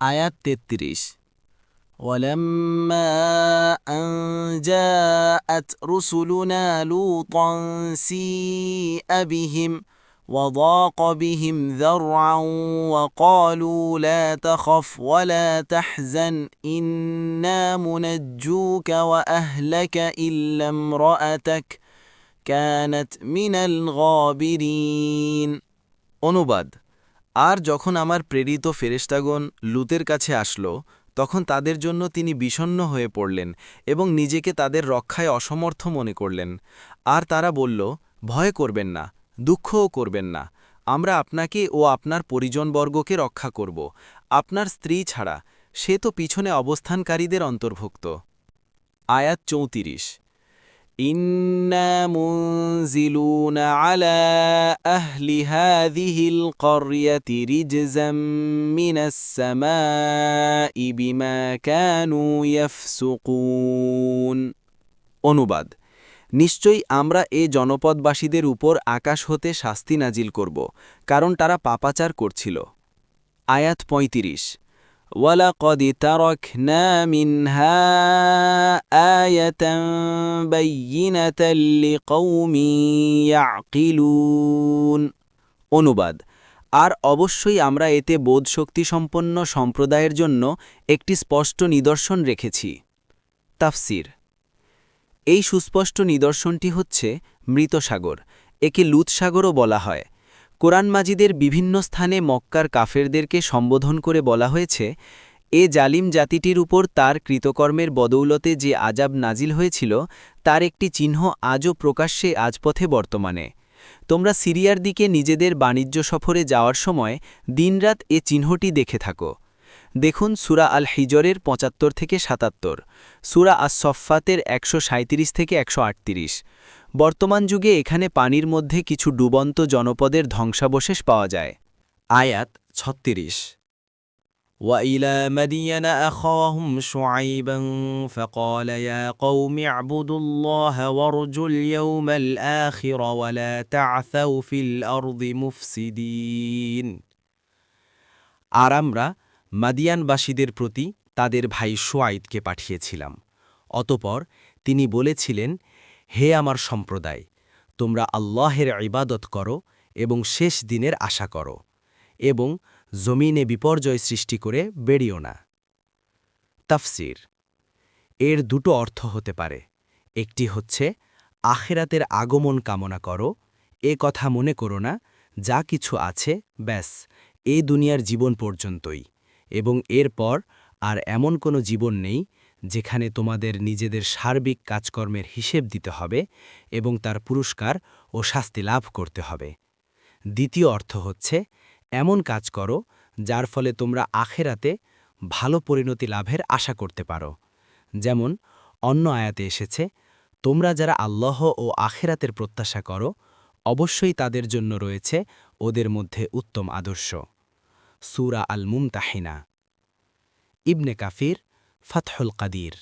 আয়াত ৩৩ ولما أن جاءت رسلنا لوطا سيء بهم وضاق بهم ذرعا وقالوا لا تخف ولا تحزن إنا منجوك وأهلك إلا امرأتك كانت من الغابرين অনুবাদ আর যখন আমার প্রেরিত ফেরেশতাগণ লুতের কাছে আসলো তখন তাদের জন্য তিনি বিষণ্ণ হয়ে পড়লেন এবং নিজেকে তাদের রক্ষায় অসমর্থ মনে করলেন আর তারা বলল ভয় করবেন না দুঃখও করবেন না আমরা আপনাকে ও আপনার পরিজনবর্গকে রক্ষা করব আপনার স্ত্রী ছাড়া সে তো পিছনে অবস্থানকারীদের অন্তর্ভুক্ত আয়াত ৩৪ إنا منزلون على أهل هذه القرية رجزا من السماء بما كانوا يفسقون অনুবাদ নিশ্চয়ই আমরা এ জনপদবাসীদের উপর আকাশ হতে শাস্তি নাজিল করব কারণ তারা পাপাচার করছিল আয়াত ৩৫ وَلَقَدْ تَرَكْنَا مِنْهَا آيَةً بَيِّنَةً لِقَوْمٍ يَعْقِلُونَ অনুবাদ আর অবশ্যই আমরা এতে বোধশক্তিসম্পন্ন সম্প্রদায়ের জন্য একটি স্পষ্ট নিদর্শন রেখেছি তাফসির এই সুস্পষ্ট নিদর্শনটি হচ্ছে মৃত সাগর একে লুত সাগরও বলা হয় কোরআন মাজিদের বিভিন্ন স্থানে মক্কার কাফেরদেরকে সম্বোধন করে বলা হয়েছে এ জালিম জাতিটির উপর তার কৃতকর্মের বদৌলতে যে আজাব নাজিল হয়েছিল তার একটি চিহ্ন আজও প্রকাশ্যে আজপথে বর্তমানে তোমরা সিরিয়ার দিকে নিজেদের বাণিজ্য সফরে যাওয়ার সময় দিনরাত এ চিহ্নটি দেখে থাকো দেখুন সূরা আল হিজরের ৭৫ থেকে ৭৭ সূরা আস-সফফাতের ১৩৭ থেকে ১৩৮ বর্তমান যুগে এখানে পানির মধ্যে কিছু ডুবন্ত জনপদের ধ্বংসাবশেষ পাওয়া যায় আয়াত ৩৬ وَإِلَى مَدْيَنَ أَخَاهُمْ شُعَيْبًا فَقَالَ يَا قَوْمِ اعْبُدُوا اللَّهَ وَارْجُوا الْيَوْمَ الْآخِرَ وَلَا تَعْثَوْا فِي الْأَرْضِ مُفْسِدِينَ আর আমরা মাদিয়ানবাসীদের প্রতি তাদের ভাই শুআইবকে পাঠিয়েছিলাম অতঃপর তিনি বলেছিলেন হে আমার সম্প্রদায় তোমরা আল্লাহের ইবাদত করো এবং শেষ দিনের আশা করো এবং জমিনে বিপর্যয় সৃষ্টি করে বেরিও না তাফসির এর দুটো অর্থ হতে পারে একটি হচ্ছে আখিরাতের আগমন কামনা করো এ কথা মনে করো না যা কিছু আছে ব্যাস এই দুনিয়ার জীবন পর্যন্তই এবং এরপর আর এমন কোনো জীবন নেই যেখানে তোমাদের নিজেদের সার্বিক কাজকর্মের হিসেব দিতে হবে এবং তার পুরস্কার ও শাস্তি লাভ করতে হবে দ্বিতীয় অর্থ হচ্ছে এমন কাজ করো যার ফলে তোমরা আখেরাতে ভালো পরিণতি লাভের আশা করতে পারো যেমন অন্য আয়াতে এসেছে তোমরা যারা আল্লাহ ও আখেরাতের প্রত্যাশা করো অবশ্যই তাদের জন্য রয়েছে ওদের মধ্যে উত্তম আদর্শ সূরা আল মুমতাহিনা ইবনে কাফির ফাতহুল কাদির